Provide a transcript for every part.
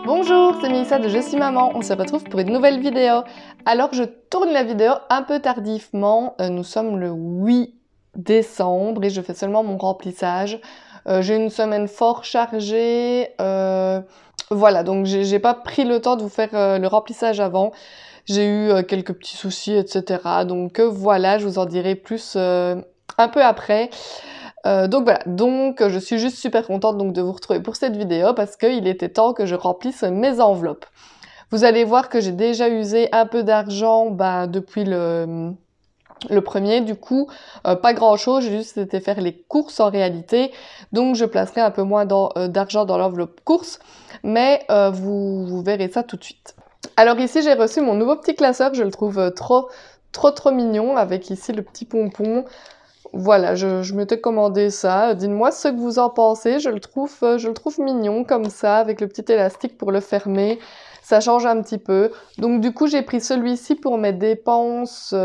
Bonjour, c'est Mélissa de Je suis maman, on se retrouve pour une nouvelle vidéo. Alors je tourne la vidéo un peu tardivement, nous sommes le 8 décembre et je fais seulement mon remplissage. J'ai une semaine fort chargée, voilà, donc j'ai pas pris le temps de vous faire le remplissage avant. J'ai eu quelques petits soucis, etc. Donc voilà, je vous en dirai plus un peu après. Donc voilà, donc je suis juste super contente donc de vous retrouver pour cette vidéo parce qu'il était temps que je remplisse mes enveloppes. Vous allez voir que j'ai déjà usé un peu d'argent depuis le premier, du coup, pas grand chose, j'ai juste été faire les courses en réalité, donc je placerai un peu moins d'argent dans l'enveloppe courses, mais vous verrez ça tout de suite. Alors ici, j'ai reçu mon nouveau petit classeur, je le trouve trop mignon, avec ici le petit pompon. Voilà, je m'étais commandé ça. Dites-moi ce que vous en pensez. Je le trouve mignon comme ça, avec le petit élastique pour le fermer. Ça change un petit peu. Donc du coup, j'ai pris celui-ci pour mes dépenses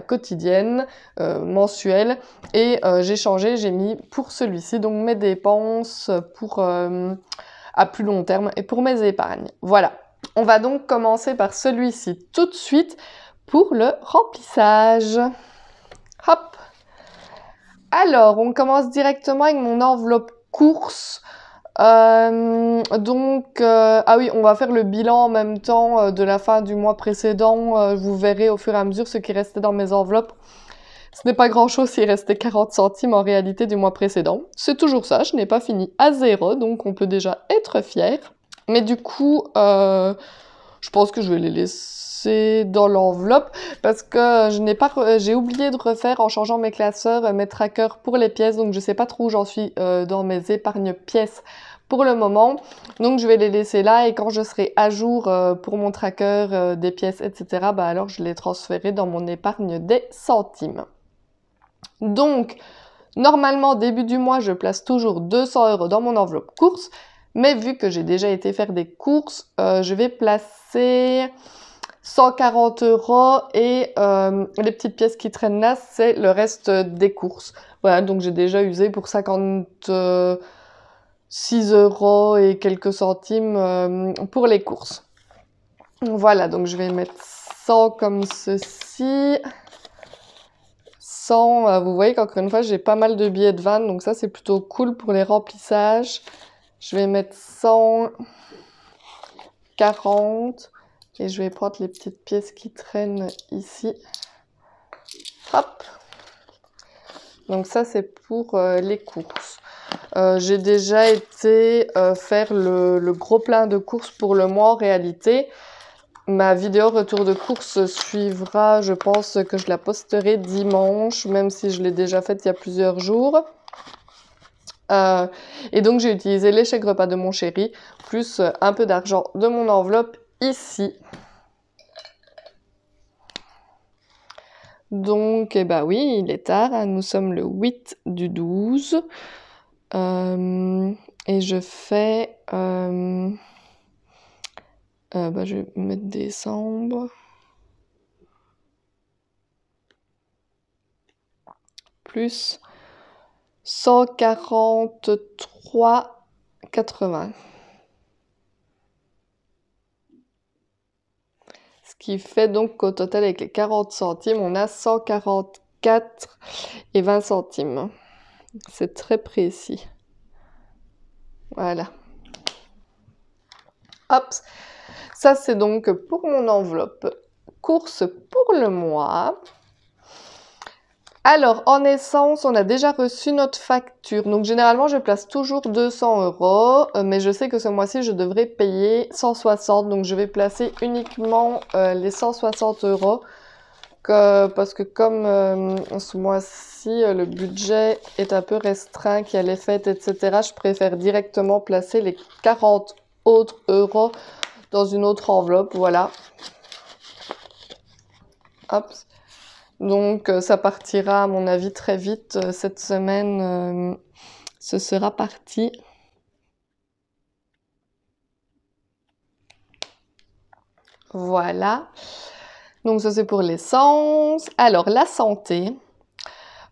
quotidiennes, mensuelles. Et j'ai mis pour celui-ci, donc mes dépenses pour à plus long terme et pour mes épargnes. Voilà. On va donc commencer par celui-ci tout de suite pour le remplissage. Hop! Alors, on commence directement avec mon enveloppe courses. Ah oui, on va faire le bilan en même temps de la fin du mois précédent. Vous verrez au fur et à mesure ce qui restait dans mes enveloppes. Ce n'est pas grand-chose s'il restait 40 centimes en réalité du mois précédent. C'est toujours ça, je n'ai pas fini à zéro, donc on peut déjà être fier. Mais du coup, je pense que je vais les laisser dans l'enveloppe parce que j'ai oublié de refaire en changeant mes classeurs, mes trackers pour les pièces, donc je sais pas trop où j'en suis dans mes épargnes pièces pour le moment. Donc je vais les laisser là et quand je serai à jour pour mon tracker des pièces, etc., alors je les transférerai dans mon épargne des centimes. Donc, normalement, début du mois, je place toujours 200 € dans mon enveloppe courses. Mais vu que j'ai déjà été faire des courses, je vais placer 140 € et les petites pièces qui traînent là, c'est le reste des courses. Voilà, donc j'ai déjà usé pour 56 € et quelques centimes pour les courses. Voilà, donc je vais mettre 100 comme ceci. 100, vous voyez qu'encore une fois, j'ai pas mal de billets de 20, donc ça, c'est plutôt cool pour les remplissages. Je vais mettre 100, 40, et je vais prendre les petites pièces qui traînent ici. Hop! Donc ça, c'est pour les courses. J'ai déjà été faire le gros plein de courses pour le mois en réalité. Ma vidéo retour de course suivra, je pense que je la posterai dimanche, même si je l'ai déjà faite il y a plusieurs jours. Et donc j'ai utilisé les chèques repas de mon chéri, plus un peu d'argent de mon enveloppe ici. Donc, oui, il est tard, hein, nous sommes le 8 du 12. Et je fais... je vais mettre décembre. Plus 143,80. Ce qui fait donc qu'au total, avec les 40 centimes, on a 144,20 centimes. C'est très précis. Voilà. Hop. Ça, c'est donc pour mon enveloppe course pour le mois. Alors, en essence, on a déjà reçu notre facture. Donc, généralement, je place toujours 200 €, mais je sais que ce mois-ci, je devrais payer 160. Donc, je vais placer uniquement les 160 €. Parce que comme ce mois-ci, le budget est un peu restreint, qu'il y a les fêtes, etc., je préfère directement placer les 40 autres euros dans une autre enveloppe. Voilà. Hop. Donc, ça partira, à mon avis, très vite. Cette semaine, ce sera parti. Voilà. Donc, ça, c'est pour l'essence. Alors, la santé.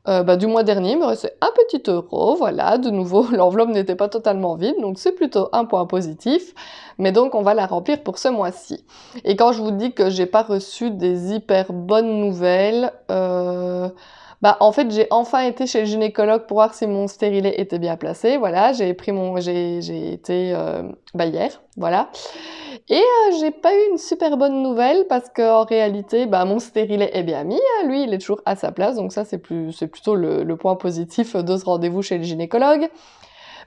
du mois dernier, il me restait un petit euro, voilà, de nouveau, l'enveloppe n'était pas totalement vide, donc c'est plutôt un point positif, mais donc on va la remplir pour ce mois-ci. Et quand je vous dis que j'ai pas reçu des hyper bonnes nouvelles, en fait, j'ai enfin été chez le gynécologue pour voir si mon stérilet était bien placé, voilà, j'ai été hier, voilà. Et j'ai pas eu une super bonne nouvelle parce qu'en réalité, mon stérilet est bien mis, hein, lui il est toujours à sa place, donc ça c'est plutôt le point positif de ce rendez-vous chez le gynécologue.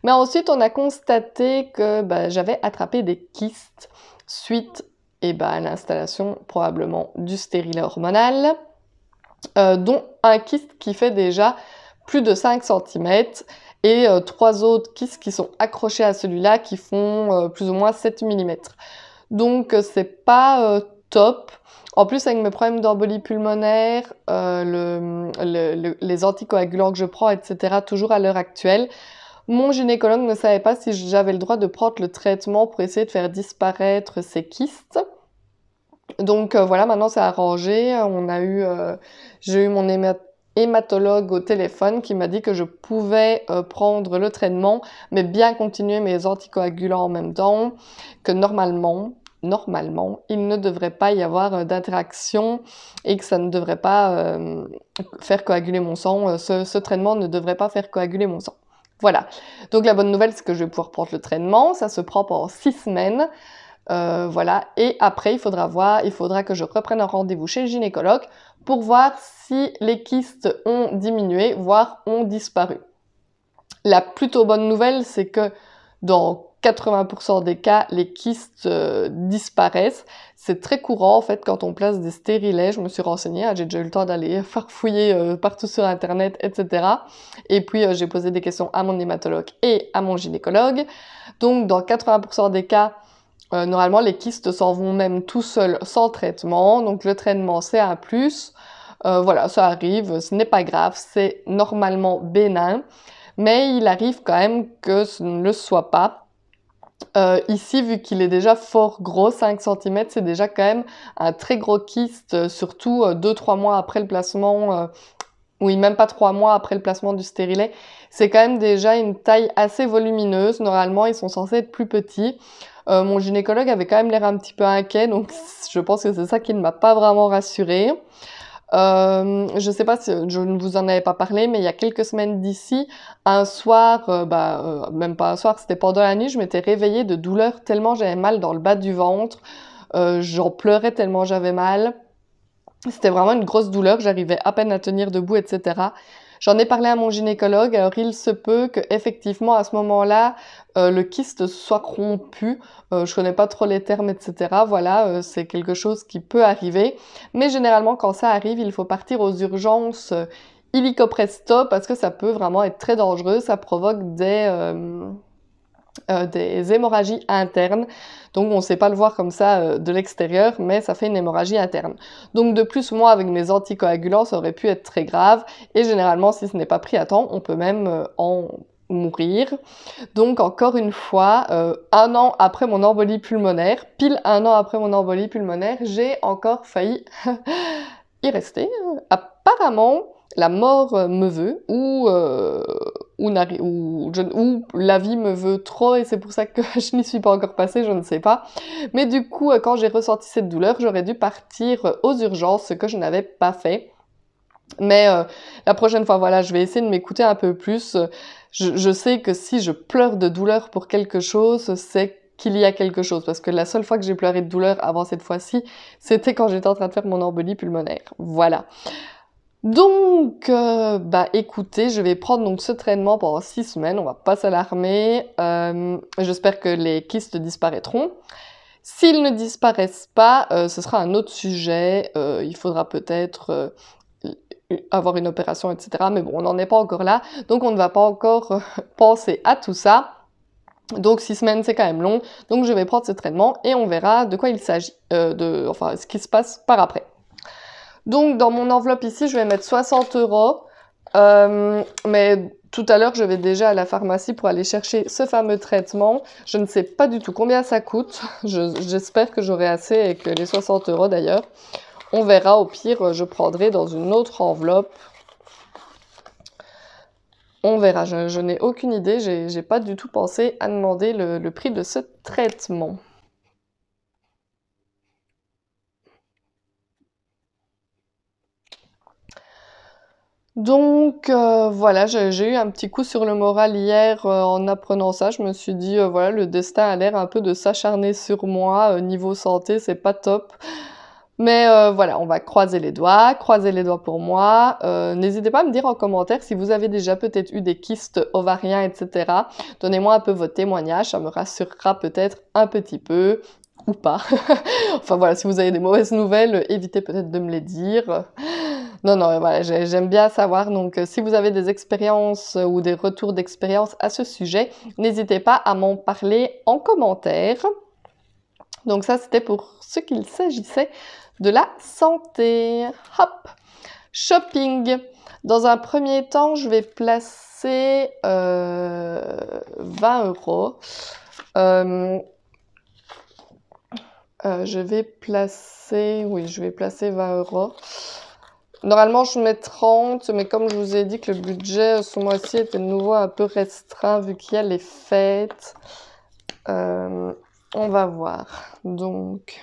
Mais ensuite on a constaté que j'avais attrapé des kystes suite à l'installation probablement du stérilet hormonal, dont un kyste qui fait déjà plus de 5 cm et 3 autres kystes qui sont accrochés à celui-là qui font plus ou moins 7 mm. Donc c'est pas top. En plus avec mes problèmes d'embolie pulmonaire, les anticoagulants que je prends, etc., toujours à l'heure actuelle, mon gynécologue ne savait pas si j'avais le droit de prendre le traitement pour essayer de faire disparaître ces kystes. Donc voilà, maintenant c'est arrangé. J'ai eu mon hématologue au téléphone qui m'a dit que je pouvais prendre le traitement, mais bien continuer mes anticoagulants en même temps, que normalement, il ne devrait pas y avoir d'interaction et que ça ne devrait pas faire coaguler mon sang. Ce traitement ne devrait pas faire coaguler mon sang. Voilà. Donc la bonne nouvelle, c'est que je vais pouvoir prendre le traitement. Ça se prend pendant 6 semaines. Voilà, et après il faudra que je reprenne un rendez-vous chez le gynécologue pour voir si les kystes ont diminué, voire ont disparu. La plutôt bonne nouvelle, c'est que dans 80% des cas, les kystes disparaissent. C'est très courant en fait quand on place des stérilets. Je me suis renseignée, j'ai déjà eu le temps d'aller farfouiller partout sur internet, etc. Et puis j'ai posé des questions à mon hématologue et à mon gynécologue. Donc dans 80% des cas, normalement, les kystes s'en vont même tout seuls sans traitement, donc le traitement c'est un plus. Voilà, ça arrive, ce n'est pas grave, c'est normalement bénin, mais il arrive quand même que ce ne le soit pas. Ici, vu qu'il est déjà fort gros, 5 cm, c'est déjà quand même un très gros kyste, surtout 2-3 mois après le placement, oui, même pas 3 mois après le placement du stérilet. C'est quand même déjà une taille assez volumineuse, normalement ils sont censés être plus petits. Mon gynécologue avait quand même l'air un petit peu inquiet, donc je pense que c'est ça qui ne m'a pas vraiment rassurée. Je sais pas si je ne vous en avais pas parlé, mais il y a quelques semaines d'ici, un soir, même pas un soir, c'était pendant la nuit, je m'étais réveillée de douleur tellement j'avais mal dans le bas du ventre. J'en pleurais tellement j'avais mal. C'était vraiment une grosse douleur, j'arrivais à peine à tenir debout, etc. J'en ai parlé à mon gynécologue, alors il se peut qu'effectivement à ce moment-là, le kyste soit rompu. Je connais pas trop les termes, etc. Voilà, c'est quelque chose qui peut arriver. Mais généralement, quand ça arrive, il faut partir aux urgences illico presto parce que ça peut vraiment être très dangereux. Ça provoque des hémorragies internes. Donc on ne sait pas le voir comme ça de l'extérieur, mais ça fait une hémorragie interne. Donc de plus, moi avec mes anticoagulants, ça aurait pu être très grave. Et généralement, si ce n'est pas pris à temps, on peut même en mourir. Donc encore une fois, 1 an après mon embolie pulmonaire, pile 1 an après mon embolie pulmonaire, j'ai encore failli y rester. Apparemment, la mort me veut ou la vie me veut trop et c'est pour ça que je n'y suis pas encore passée, je ne sais pas. Mais du coup, quand j'ai ressenti cette douleur, j'aurais dû partir aux urgences, ce que je n'avais pas fait. Mais la prochaine fois, voilà, je vais essayer de m'écouter un peu plus. Je sais que si je pleure de douleur pour quelque chose, c'est qu'il y a quelque chose. Parce que la seule fois que j'ai pleuré de douleur avant cette fois-ci, c'était quand j'étais en train de faire mon embolie pulmonaire. Voilà. Donc, écoutez, je vais prendre donc ce traitement pendant 6 semaines, on va pas s'alarmer. J'espère que les kystes disparaîtront. S'ils ne disparaissent pas, ce sera un autre sujet. Il faudra peut-être avoir une opération, etc. Mais bon, on n'en est pas encore là, donc on ne va pas encore penser à tout ça. Donc 6 semaines, c'est quand même long. Donc je vais prendre ce traitement et on verra de quoi il s'agit, ce qui se passe par après. Donc dans mon enveloppe ici, je vais mettre 60 €. Mais tout à l'heure, je vais déjà à la pharmacie pour aller chercher ce fameux traitement. Je ne sais pas du tout combien ça coûte. J'espère que j'aurai assez et que les 60 € d'ailleurs. On verra, au pire, je prendrai dans une autre enveloppe. On verra, je n'ai aucune idée, j'ai pas du tout pensé à demander le prix de ce traitement. Donc voilà, j'ai eu un petit coup sur le moral hier en apprenant ça. Je me suis dit, voilà, le destin a l'air un peu de s'acharner sur moi. Niveau santé, c'est pas top. Mais voilà, on va croiser les doigts pour moi. N'hésitez pas à me dire en commentaire si vous avez déjà peut-être eu des kystes ovariens, etc. Donnez-moi un peu votre témoignage, ça me rassurera peut-être un petit peu, ou pas. Enfin voilà, si vous avez des mauvaises nouvelles, évitez peut-être de me les dire. Non, non, voilà, j'aime bien savoir. Donc, si vous avez des expériences ou des retours d'expérience à ce sujet, n'hésitez pas à m'en parler en commentaire. Donc ça, c'était pour ce qu'il s'agissait de la santé. Hop! Shopping. Dans un premier temps, je vais placer 20 euros. Je vais placer 20 euros. Normalement, je mets 30, mais comme je vous ai dit que le budget ce mois-ci était de nouveau un peu restreint vu qu'il y a les fêtes. On va voir. Donc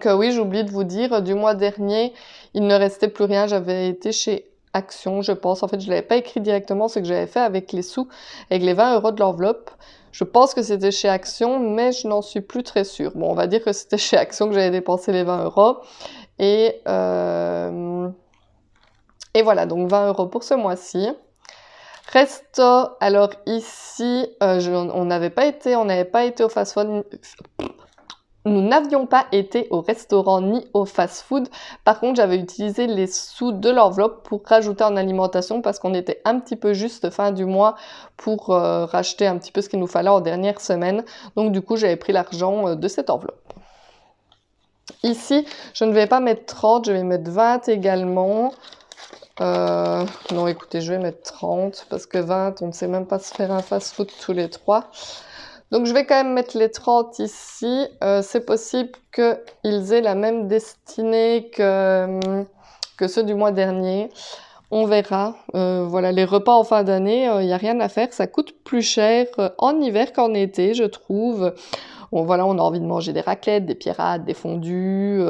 oui, j'oublie de vous dire, du mois dernier, il ne restait plus rien. J'avais été chez Action, je pense. En fait, je ne l'avais pas écrit directement, ce que j'avais fait avec les sous, avec les 20 euros de l'enveloppe. Je pense que c'était chez Action, mais je n'en suis plus très sûre. Bon, on va dire que c'était chez Action que j'avais dépensé les 20 euros. Et voilà, donc 20 euros pour ce mois-ci. Resto, alors ici, on n'avait pas été au fast-food. Nous n'avions pas été au restaurant ni au fast-food. Par contre, j'avais utilisé les sous de l'enveloppe pour rajouter en alimentation parce qu'on était un petit peu juste fin du mois pour racheter un petit peu ce qu'il nous fallait en dernière semaine. Donc du coup, j'avais pris l'argent de cette enveloppe. Ici, je ne vais pas mettre 30, je vais mettre 20 également. Non, écoutez, je vais mettre 30 parce que 20, on ne sait même pas se faire un fast-food tous les trois. Donc je vais quand même mettre les 30 ici. C'est possible qu'ils aient la même destinée que ceux du mois dernier. On verra. Voilà, les repas en fin d'année, il n'y a rien à faire. Ça coûte plus cher en hiver qu'en été, je trouve. Bon, voilà, on a envie de manger des raclettes, des pirades, des fondus,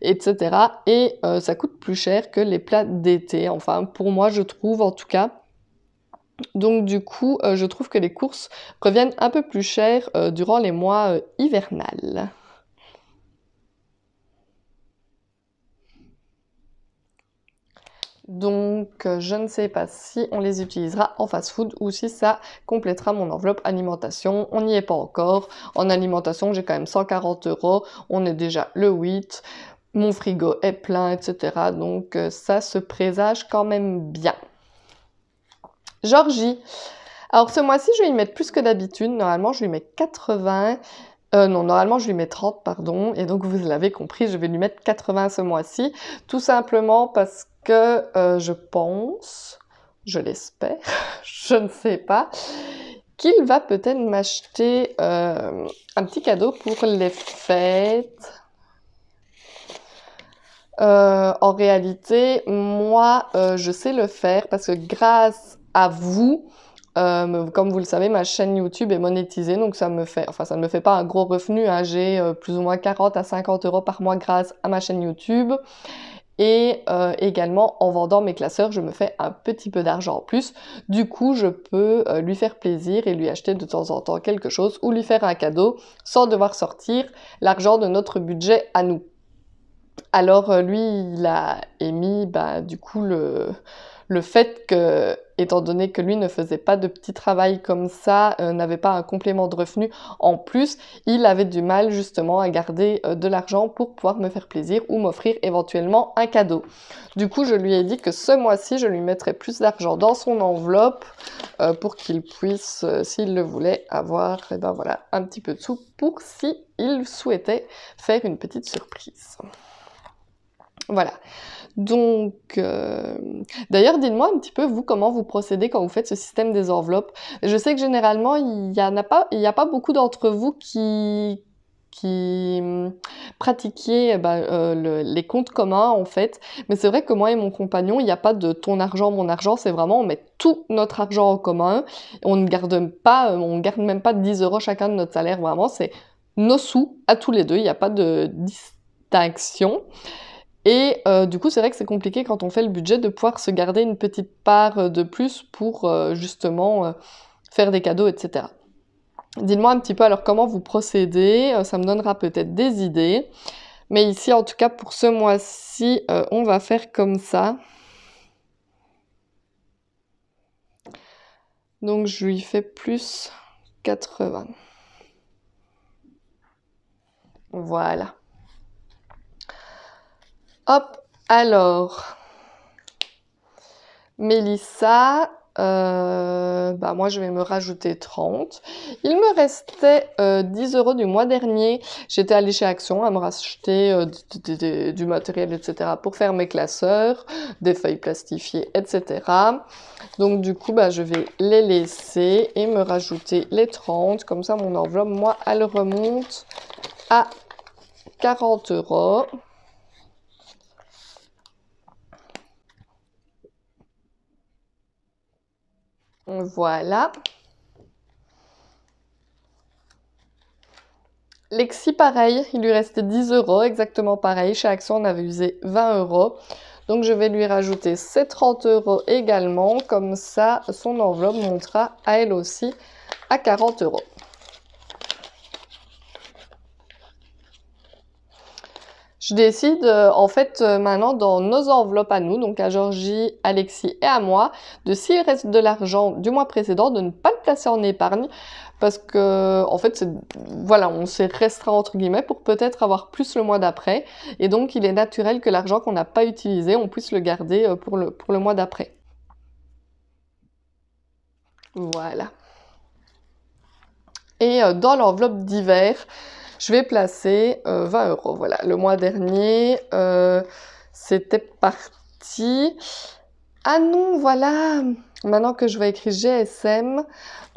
etc. Et ça coûte plus cher que les plats d'été. Enfin, pour moi, je trouve en tout cas. Donc du coup, je trouve que les courses reviennent un peu plus chères durant les mois hivernales. Donc je ne sais pas si on les utilisera en fast-food ou si ça complétera mon enveloppe alimentation. On n'y est pas encore. En alimentation, j'ai quand même 140 euros. On est déjà le 8. Mon frigo est plein, etc. Donc ça se présage quand même bien. Georgie. Alors ce mois-ci, je vais y mettre plus que d'habitude. Normalement, je lui mets 80. Non, normalement, je lui mets 30, pardon. Et donc, vous l'avez compris, je vais lui mettre 80 ce mois-ci. Tout simplement parce que je pense, je l'espère, je ne sais pas, qu'il va peut-être m'acheter un petit cadeau pour les fêtes. En réalité, moi, je sais le faire parce que grâce à vous, comme vous le savez, ma chaîne YouTube est monétisée, donc ça ne me fait pas un gros revenu, hein. J'ai plus ou moins 40 à 50 euros par mois grâce à ma chaîne YouTube. Et également, en vendant mes classeurs, je me fais un petit peu d'argent en plus. Du coup, je peux lui faire plaisir et lui acheter de temps en temps quelque chose ou lui faire un cadeau sans devoir sortir l'argent de notre budget à nous. Alors lui, il a émis du coup le fait que, étant donné que lui ne faisait pas de petit travail comme ça, n'avait pas un complément de revenu en plus, il avait du mal justement à garder de l'argent pour pouvoir me faire plaisir ou m'offrir éventuellement un cadeau. Du coup, je lui ai dit que ce mois-ci, je lui mettrais plus d'argent dans son enveloppe pour qu'il puisse, s'il le voulait, avoir voilà, un petit peu de sous pour si il souhaitait faire une petite surprise. Voilà. Donc, d'ailleurs, dites-moi un petit peu, vous, comment vous procédez quand vous faites ce système des enveloppes. Je sais que généralement, il y a pas beaucoup d'entre vous qui qui pratiquiez les comptes communs en fait. Mais c'est vrai que moi et mon compagnon, il n'y a pas de ton argent, mon argent, c'est vraiment on met tout notre argent en commun. On ne garde pas, on garde même pas 10 € chacun de notre salaire, vraiment, c'est nos sous à tous les deux, il n'y a pas de distinction. Et du coup, c'est vrai que c'est compliqué quand on fait le budget de pouvoir se garder une petite part de plus pour justement faire des cadeaux, etc. Dites-moi un petit peu alors comment vous procédez, ça me donnera peut-être des idées. Mais ici, en tout cas, pour ce mois-ci, on va faire comme ça. Donc, je lui fais plus 80. Voilà. Hop, alors, Mélissa, moi je vais me rajouter 30. Il me restait 10 € du mois dernier. J'étais allée chez Action à me racheter du matériel, etc. pour faire mes classeurs, des feuilles plastifiées, etc. Donc du coup, je vais les laisser et me rajouter les 30. Comme ça, mon enveloppe, moi, elle remonte à 40 €. Voilà. Lexi, pareil, il lui restait 10 €, exactement pareil. Chez Action, on avait usé 20 €. Donc, je vais lui rajouter ces 30 € également. Comme ça, son enveloppe montera à elle aussi à 40 €. Je décide en fait maintenant dans nos enveloppes à nous, donc à Georgie, Alexis et à moi, de s'il reste de l'argent du mois précédent, de ne pas le placer en épargne parce que en fait voilà, on s'est restreint entre guillemets pour peut-être avoir plus le mois d'après et donc il est naturel que l'argent qu'on n'a pas utilisé, on puisse le garder pour le mois d'après. Voilà. Et dans l'enveloppe d'hiver, je vais placer 20 €. Voilà, le mois dernier, c'était parti. Ah non, voilà, maintenant que je vois écrit GSM,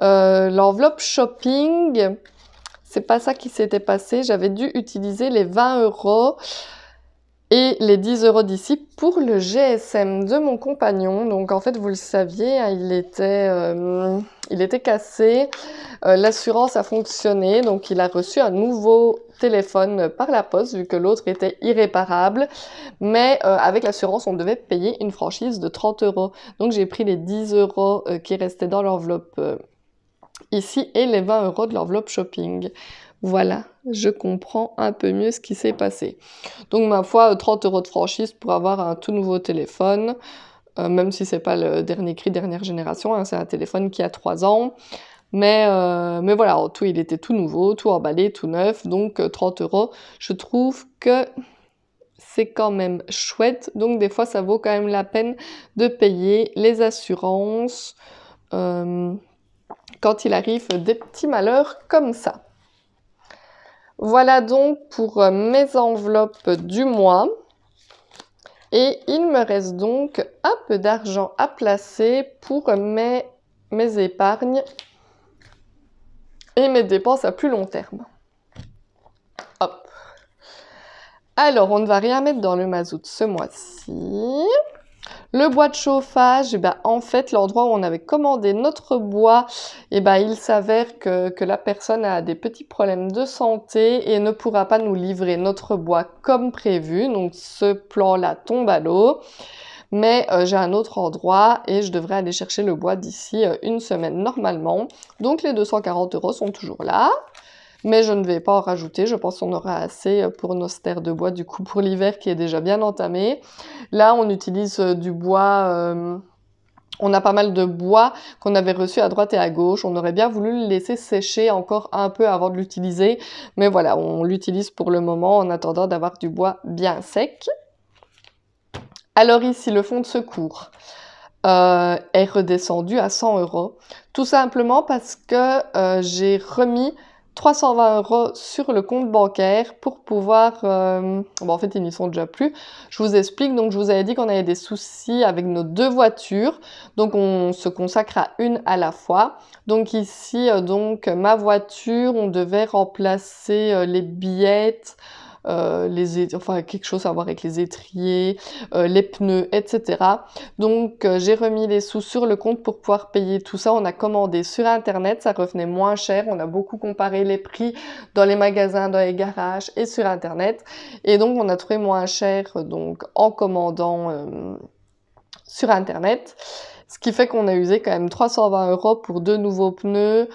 l'enveloppe shopping, c'est pas ça qui s'était passé. J'avais dû utiliser les 20 € et les 10 € d'ici pour le GSM de mon compagnon. Donc en fait, vous le saviez, hein, il était cassé. L'assurance a fonctionné, donc il a reçu un nouveau téléphone par la poste, vu que l'autre était irréparable. Mais avec l'assurance, on devait payer une franchise de 30 €. Donc j'ai pris les 10 € qui restaient dans l'enveloppe ici et les 20 € de l'enveloppe shopping. Voilà, je comprends un peu mieux ce qui s'est passé. Donc ma foi, 30 € de franchise pour avoir un tout nouveau téléphone, même si c'est pas le dernier cri, dernière génération, hein, c'est un téléphone qui a 3 ans. Mais voilà, en tout, il était tout nouveau, tout emballé, tout neuf, donc 30 €. Je trouve que c'est quand même chouette, donc des fois, ça vaut quand même la peine de payer les assurances quand il arrive des petits malheurs comme ça. Voilà donc pour mes enveloppes du mois. Et il me reste donc un peu d'argent à placer pour mes épargnes et mes dépenses à plus long terme. Hop. Alors, on ne va rien mettre dans le mazout ce mois-ci. Le bois de chauffage, en fait, l'endroit où on avait commandé notre bois, il s'avère que la personne a des petits problèmes de santé et ne pourra pas nous livrer notre bois comme prévu. Donc, ce plan-là tombe à l'eau. Mais j'ai un autre endroit et je devrais aller chercher le bois d'ici une semaine normalement. Donc, les 240 € sont toujours là. Mais je ne vais pas en rajouter, je pense qu'on aura assez pour nos stères de bois, du coup pour l'hiver qui est déjà bien entamé. Là, on utilise du bois, on a pas mal de bois qu'on avait reçu à droite et à gauche. On aurait bien voulu le laisser sécher encore un peu avant de l'utiliser. Mais voilà, on l'utilise pour le moment en attendant d'avoir du bois bien sec. Alors ici, le fonds de secours est redescendu à 100 €. Tout simplement parce que j'ai remis 320 € sur le compte bancaire pour pouvoir... bon, en fait, ils n'y sont déjà plus. Je vous explique. Donc, je vous avais dit qu'on avait des soucis avec nos 2 voitures. Donc, on se consacre à une à la fois. Donc, ici, donc, ma voiture, on devait remplacer les billettes, enfin, quelque chose à voir avec les étriers, les pneus, etc. Donc, j'ai remis les sous sur le compte pour pouvoir payer tout ça. On a commandé sur Internet, ça revenait moins cher. On a beaucoup comparé les prix dans les magasins, dans les garages et sur Internet. Et donc, on a trouvé moins cher donc, en commandant sur Internet. Ce qui fait qu'on a usé quand même 320 € pour 2 nouveaux pneus,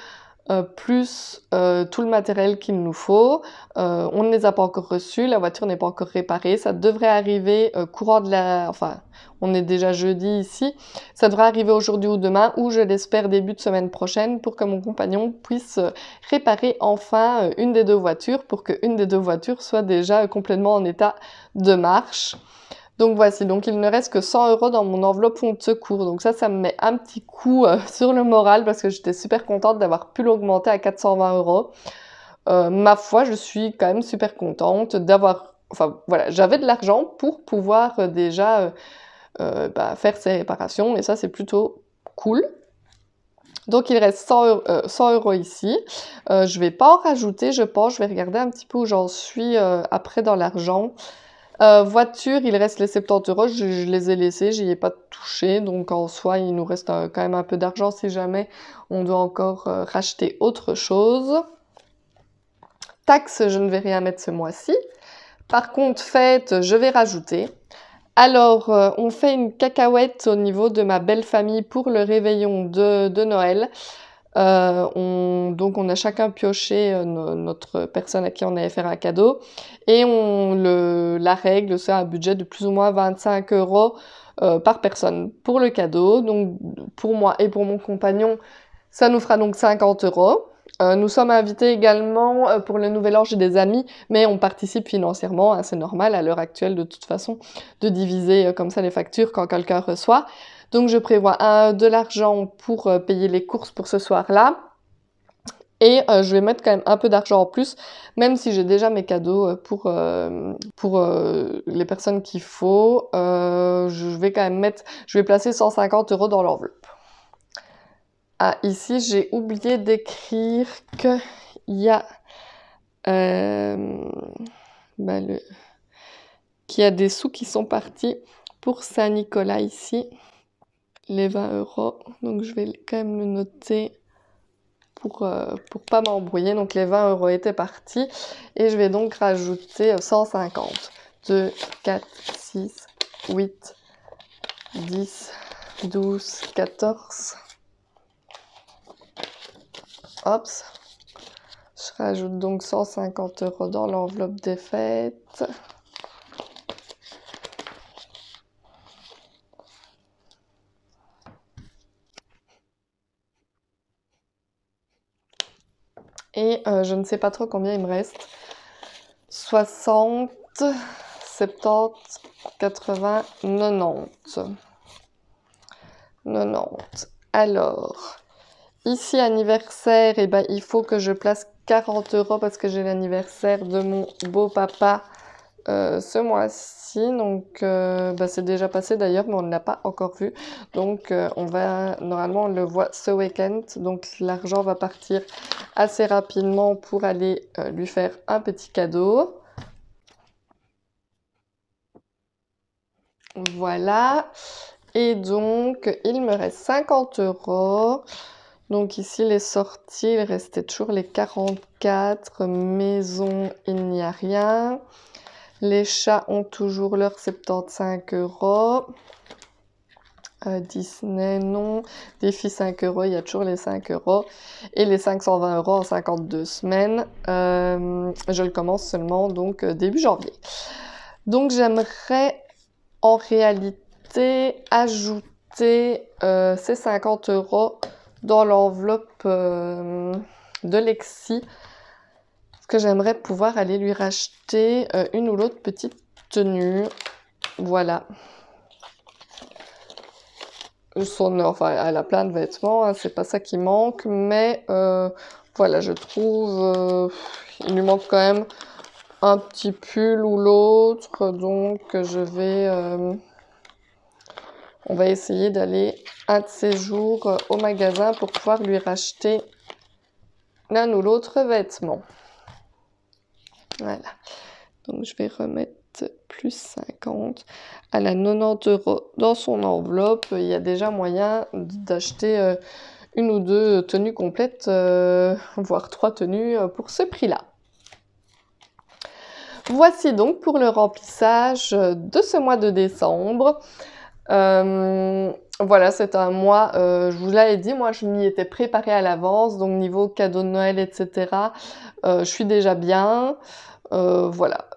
plus tout le matériel qu'il nous faut. On ne les a pas encore reçus, la voiture n'est pas encore réparée. Ça devrait arriver courant de la... Enfin, on est déjà jeudi ici. Ça devrait arriver aujourd'hui ou demain, ou je l'espère début de semaine prochaine, pour que mon compagnon puisse réparer enfin une des 2 voitures, pour qu'une des 2 voitures soit déjà complètement en état de marche. Donc voici, donc il ne reste que 100 € dans mon enveloppe fonds de secours. Donc ça me met un petit coup sur le moral parce que j'étais super contente d'avoir pu l'augmenter à 420 €. Ma foi, je suis quand même super contente d'avoir... Enfin voilà, j'avais de l'argent pour pouvoir déjà faire ces réparations et ça c'est plutôt cool. Donc il reste 100 € ici. Je vais pas en rajouter, je pense. Je vais regarder un petit peu où j'en suis après dans l'argent. Voiture, il reste les 70 €, je les ai laissés, j'y ai pas touché, donc en soi, il nous reste quand même un peu d'argent si jamais on doit encore racheter autre chose. Taxes, je ne vais rien mettre ce mois-ci. Par contre, fêtes, je vais rajouter. Alors, on fait une cacahuète au niveau de ma belle famille pour le réveillon de Noël. Donc on a chacun pioché notre personne à qui on allait faire un cadeau et la règle c'est un budget de plus ou moins 25 € par personne pour le cadeau. Donc pour moi et pour mon compagnon ça nous fera donc 50 €. Nous sommes invités également pour le Nouvel An chez des amis, mais on participe financièrement, hein, c'est normal à l'heure actuelle de toute façon de diviser comme ça les factures quand quelqu'un reçoit. Donc je prévois de l'argent pour payer les courses pour ce soir-là. Et je vais mettre quand même un peu d'argent en plus, même si j'ai déjà mes cadeaux pour les personnes qu'il faut. Je vais quand même je vais placer 150 € dans l'enveloppe. Ah, ici, j'ai oublié d'écrire qu'il y a qu'il y a des sous qui sont partis pour Saint-Nicolas ici. Les 20 €, donc je vais quand même le noter pour pas m'embrouiller. Donc les 20 € étaient partis et je vais donc rajouter 150. 2, 4, 6, 8, 10, 12, 14. Hop. Je rajoute donc 150 € dans l'enveloppe des fêtes. Et je ne sais pas trop combien il me reste. 60, 70, 80, 90. 90. Alors, ici anniversaire, et ben, il faut que je place 40 € parce que j'ai l'anniversaire de mon beau-papa ce mois-ci. Donc, c'est déjà passé d'ailleurs, mais on ne l'a pas encore vu. Donc, normalement, on le voit ce week-end. Donc, l'argent va partir assez rapidement pour aller lui faire un petit cadeau. Voilà. Et donc, il me reste 50 €. Donc ici, les sorties, il restait toujours les 44. Maison, il n'y a rien. Les chats ont toujours leurs 75 €. Disney, non. Défi 5 €, il y a toujours les 5 €. Et les 520 € en 52 semaines. Je le commence seulement donc début janvier. Donc j'aimerais en réalité ajouter ces 50 € dans l'enveloppe de Lexi. Parce que j'aimerais pouvoir aller lui racheter une ou l'autre petite tenue. Voilà. Enfin, elle a plein de vêtements, hein, c'est pas ça qui manque, mais Voilà, je trouve il lui manque quand même un petit pull ou l'autre, donc on va essayer d'aller un de ces jours au magasin pour pouvoir lui racheter l'un ou l'autre vêtement. Voilà, donc je vais remettre plus 50 à la 90 € dans son enveloppe. Il y a déjà moyen d'acheter une ou deux tenues complètes, voire 3 tenues pour ce prix-là. Voici donc pour le remplissage de ce mois de décembre. Voilà, c'est un mois, je vous l'avais dit, moi je m'y étais préparée à l'avance, donc niveau cadeau de Noël, etc. Je suis déjà bien. Voilà,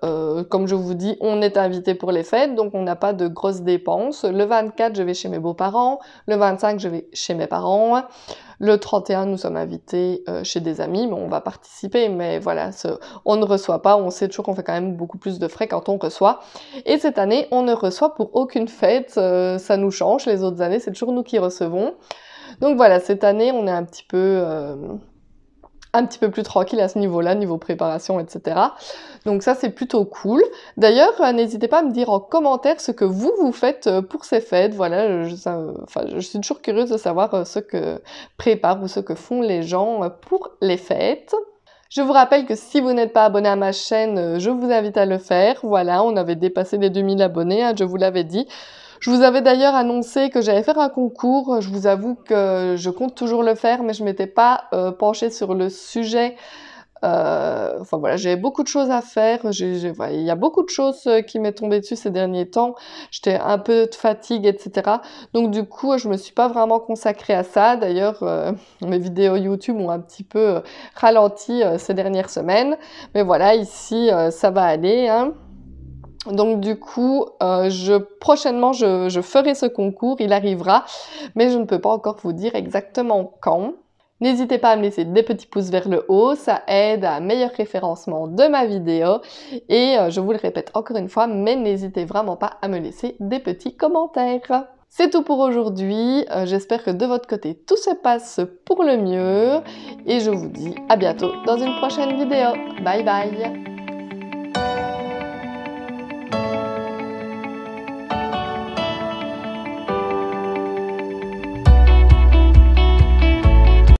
comme je vous dis, on est invité pour les fêtes, donc on n'a pas de grosses dépenses. Le 24, je vais chez mes beaux-parents. Le 25, je vais chez mes parents. Le 31, nous sommes invités chez des amis, mais on va participer. Mais voilà, on ne reçoit pas. On sait toujours qu'on fait quand même beaucoup plus de frais quand on reçoit. Et cette année, on ne reçoit pour aucune fête. Ça nous change. Les autres années, c'est toujours nous qui recevons. Donc voilà, cette année, on est un petit peu plus tranquille à ce niveau-là, niveau préparation, etc. Donc ça, c'est plutôt cool. D'ailleurs, n'hésitez pas à me dire en commentaire ce que vous faites pour ces fêtes. Voilà, je suis toujours curieuse de savoir ce que préparent ou ce que font les gens pour les fêtes. Je vous rappelle que si vous n'êtes pas abonné à ma chaîne, je vous invite à le faire. Voilà, on avait dépassé les 2000 abonnés, hein, je vous l'avais dit. Je vous avais d'ailleurs annoncé que j'allais faire un concours. Je vous avoue que je compte toujours le faire, mais je m'étais pas penchée sur le sujet. Enfin voilà, j'avais beaucoup de choses à faire. Voilà, il y a beaucoup de choses qui m'est tombé dessus ces derniers temps. J'étais un peu de fatigue, etc. Donc du coup, je me suis pas vraiment consacrée à ça. D'ailleurs, mes vidéos YouTube ont un petit peu ralenti ces dernières semaines. Mais voilà, ici, ça va aller, hein. Donc du coup, prochainement, je ferai ce concours, il arrivera, mais je ne peux pas encore vous dire exactement quand. N'hésitez pas à me laisser des petits pouces vers le haut, ça aide à un meilleur référencement de ma vidéo. Et je vous le répète encore une fois, mais n'hésitez vraiment pas à me laisser des petits commentaires. C'est tout pour aujourd'hui, j'espère que de votre côté tout se passe pour le mieux. Et je vous dis à bientôt dans une prochaine vidéo. Bye bye!